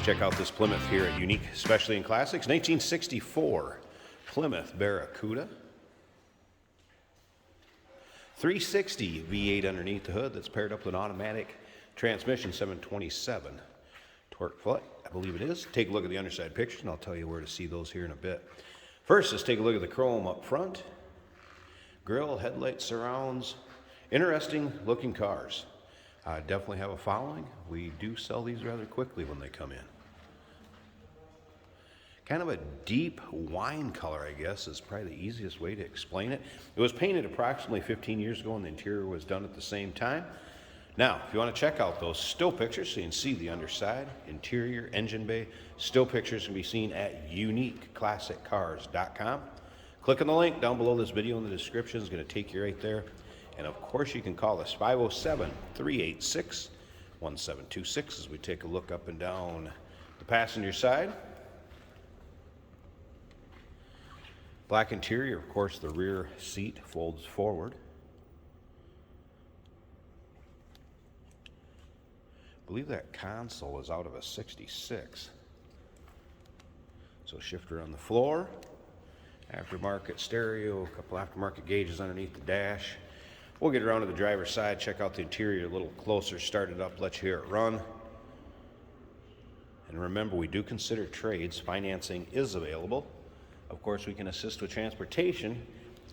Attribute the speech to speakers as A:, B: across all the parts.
A: Check out this Plymouth here at Unique Specialty and Classics. 1964 Plymouth Barracuda. 360 V8 underneath the hood that's paired up with an automatic transmission, 727 torque foot, I believe it is. Take a look at the underside pictures and I'll tell you where to see those here in a bit. First, let's take a look at the chrome up front. Grille, headlights, surrounds. Interesting looking cars. Definitely have a following. We do sell these rather quickly when they come in. Kind of a deep wine color, I guess, is probably the easiest way to explain it. It was painted approximately 15 years ago and the interior was done at the same time. Now, if you want to check out those still pictures so you can see the underside, interior, engine bay, still pictures can be seen at uniqueclassiccars.com. Click on the link down below this video in the description. It's going to take you right there. And of course, you can call us 507-386-1726 as we take a look up and down the passenger side. Black interior, of course, the rear seat folds forward. I believe that console is out of a 66. So shifter on the floor, aftermarket stereo, a couple aftermarket gauges underneath the dash. We'll get around to the driver's side, check out the interior a little closer, start it up, let you hear it run. And remember, we do consider trades. Financing is available. Of course, we can assist with transportation,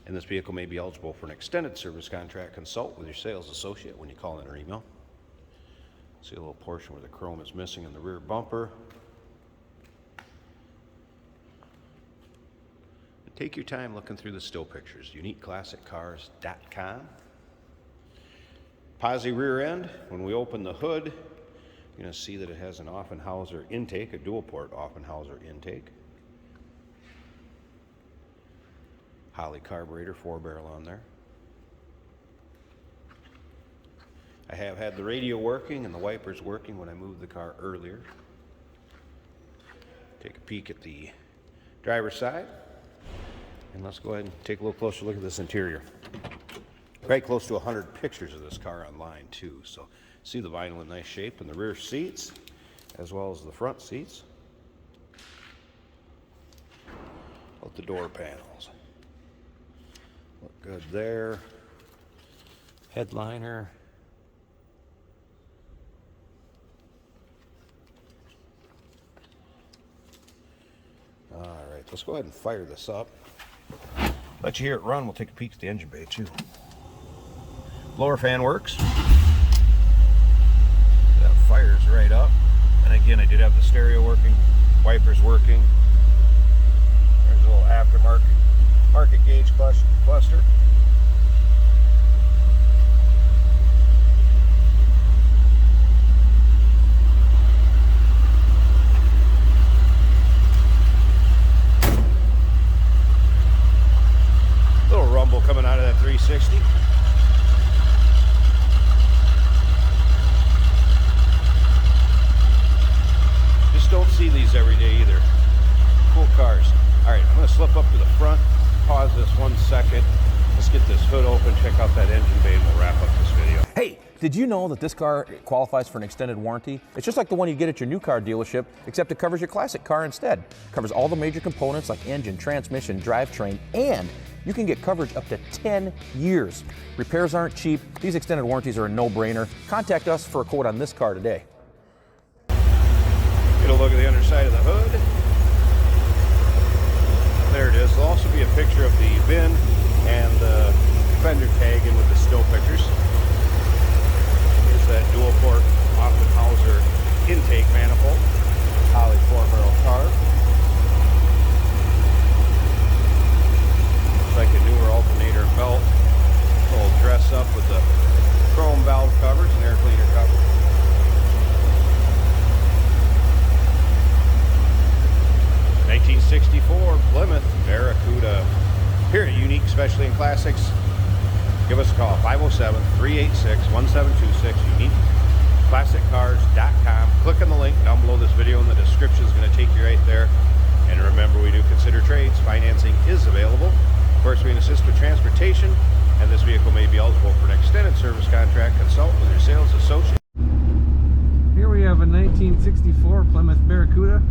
A: and this vehicle may be eligible for an extended service contract. Consult with your sales associate when you call in or email. See a little portion where the chrome is missing in the rear bumper. And take your time looking through the still pictures. uniqueclassiccars.com. Posi rear end. When we open the hood, you're going to see that it has an Offenhauser intake, a dual port Offenhauser intake. Holley carburetor, 4-barrel on there. I have had the radio working and the wipers working when I moved the car earlier. Take a peek at the driver's side. And let's go ahead and take a little closer look at this interior. Right close to 100 pictures of this car online too. So see the vinyl in nice shape in the rear seats as well as the front seats. Both the door panels. Look good there. Headliner. All right, let's go ahead and fire this up. Let you hear it run. We'll take a peek at the engine bay too. Blower fan works. That fires right up. And again, I did have the stereo working, wipers working. There's a little aftermarket gauge cluster. Little rumble coming out of that 360. Just don't see these every day either. Cool cars. All right, I'm going to slip up to the front. Pause this 1 second. Let's get this hood open, check out that engine bay, and we'll wrap up this video.
B: Hey, did you know that this car qualifies for an extended warranty? It's just like the one you get at your new car dealership, except it covers your classic car instead. It covers all the major components like engine, transmission, drivetrain, and you can get coverage up to 10 years. Repairs aren't cheap. These extended warranties are a no-brainer. Contact us for a quote on this car today.
A: Get a look at the underside of the hood. There it is. There'll also be a picture of the VIN and the fender tag in with the still pictures. Here's that dual port Offenhauser intake manifold. Holley 4-barrel carb. Looks like a newer alternator belt. A little dress up with the chrome valve covers and air cleaner cover. '64 Plymouth Barracuda. Here at Unique Specialty and Classics. Give us a call, 507-386-1726, uniqueclassiccars.com. Click on the link down below this video and the description is going to take you right there. And remember, we do consider trades. Financing is available. Of course, we can assist with transportation, and this vehicle may be eligible for an extended service contract. Consult with your sales associate.
C: Here we have a 19 1964 Plymouth Barracuda.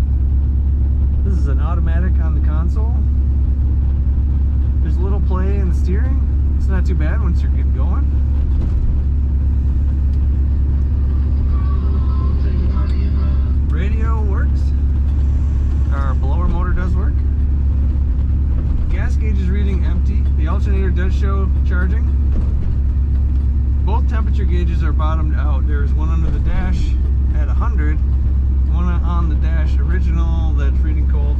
C: This is an automatic on the console. There's a little play in the steering. It's not too bad once you get going. Radio works. Our blower motor does work. Gas gauge is reading empty. The alternator does show charging. Both temperature gauges are bottomed out. There's one under the dash at 100, one on the dash original that's reading cold.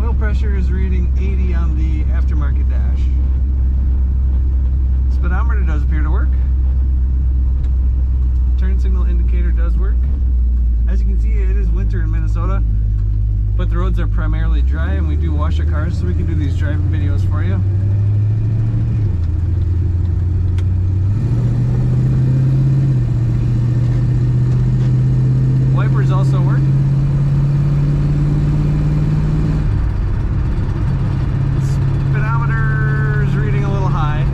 C: Oil pressure is reading 80 on the aftermarket dash. Speedometer does appear to work. Turn signal indicator does work. As you can see, it is winter in Minnesota, but the roads are primarily dry, and we do wash our cars, so we can do these driving videos for you. Wipers also work. Speedometer is reading a little high,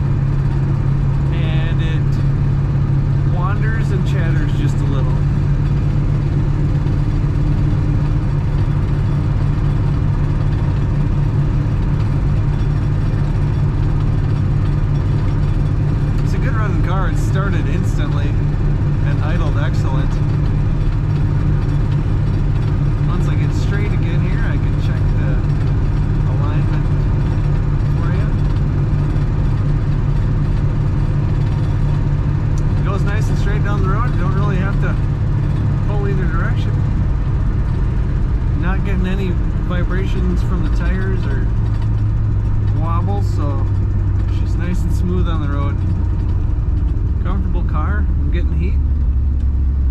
C: and it wanders and chatters just a little. It's a good running car. It started instantly and idled excellent. Once I get straight again here, I can check the alignment for you. It goes nice and straight down the road. You don't really have to pull either direction. Not getting any vibrations from the tires or wobbles, so it's just nice and smooth on the road. Comfortable car. I'm getting heat.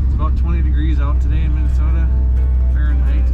C: It's about 20 degrees out today in Minnesota. Fahrenheit.